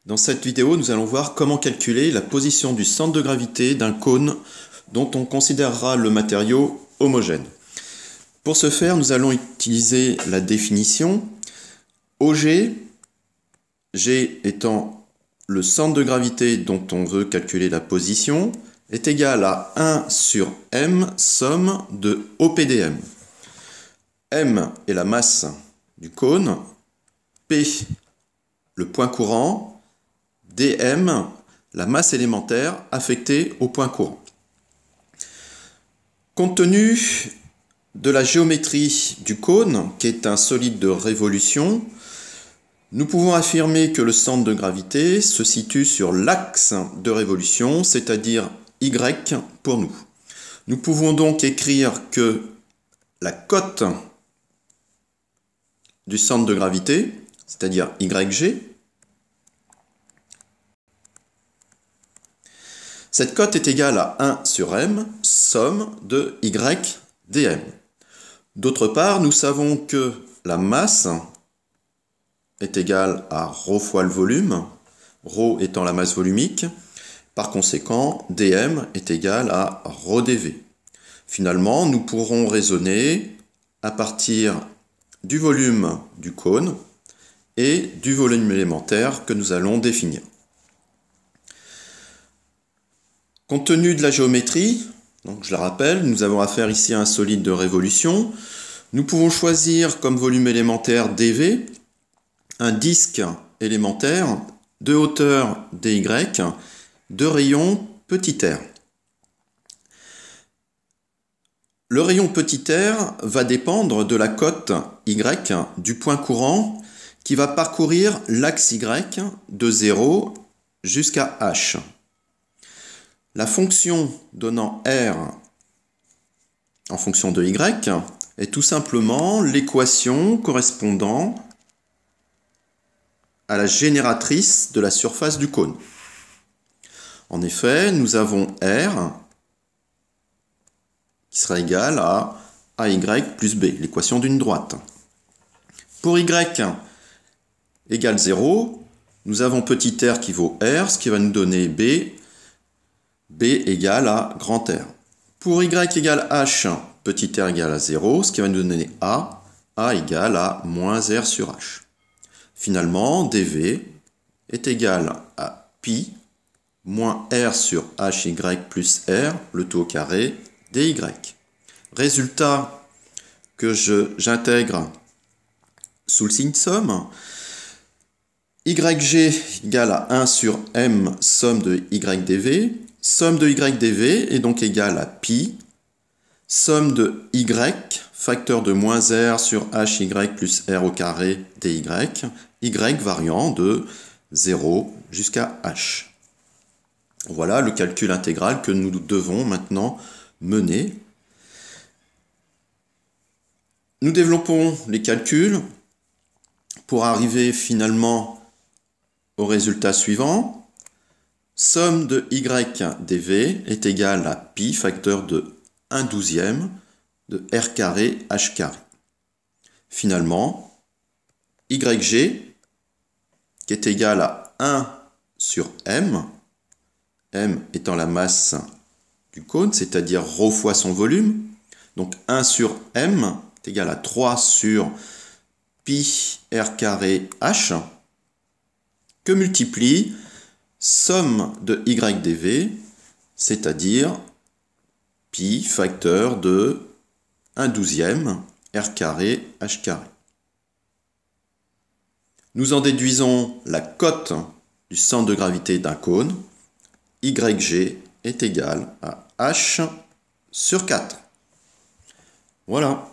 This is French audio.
Dans cette vidéo, nous allons voir comment calculer la position du centre de gravité d'un cône dont on considérera le matériau homogène. Pour ce faire, nous allons utiliser la définition OG, G étant le centre de gravité dont on veut calculer la position, est égal à 1 sur M somme de OPdM. M est la masse du cône, P le point courant, dm, la masse élémentaire affectée au point courant. Compte tenu de la géométrie du cône, qui est un solide de révolution, nous pouvons affirmer que le centre de gravité se situe sur l'axe de révolution, c'est-à-dire Y pour nous. Nous pouvons donc écrire que la cote du centre de gravité, c'est-à-dire YG, cette cote est égale à 1 sur M, somme de Y dm. D'autre part, nous savons que la masse est égale à ρ fois le volume, ρ étant la masse volumique. Par conséquent, dm est égal à ρ dv. Finalement, nous pourrons raisonner à partir du volume du cône et du volume élémentaire que nous allons définir. Compte tenu de la géométrie, donc je la rappelle, nous avons affaire ici à un solide de révolution. Nous pouvons choisir comme volume élémentaire dv un disque élémentaire de hauteur dy de rayon petit r. Le rayon petit r va dépendre de la cote y du point courant qui va parcourir l'axe y de 0 jusqu'à h. La fonction donnant r en fonction de y est tout simplement l'équation correspondant à la génératrice de la surface du cône. En effet, nous avons r qui sera égal à ay plus b, l'équation d'une droite. Pour y égale 0, nous avons petit r qui vaut r, ce qui va nous donner b égale à grand R. Pour y égale h, petit r égale à 0, ce qui va nous donner a égale à moins r sur h. Finalement, dv est égal à pi moins r sur hy plus r, le tout au carré, dy. Résultat que j'intègre sous le signe somme, yg égale à 1 sur m somme de ydv. Somme de ydv est donc égale à pi, somme de y, facteur de moins r sur hy plus r au carré dy, y variant de 0 jusqu'à h. Voilà le calcul intégral que nous devons maintenant mener. Nous développons les calculs pour arriver finalement au résultat suivant. Somme de y dv est égale à pi facteur de 1/12 de r carré h carré. Finalement, yg qui est égal à 1 sur m, m étant la masse du cône, c'est-à-dire ρ fois son volume, donc 1 sur m est égal à 3 sur pi r carré h, que multiplie somme de y dv, c'est-à-dire pi facteur de 1/12 r carré h carré. Nous en déduisons la cote du centre de gravité d'un cône, YG est égal à h sur 4. Voilà.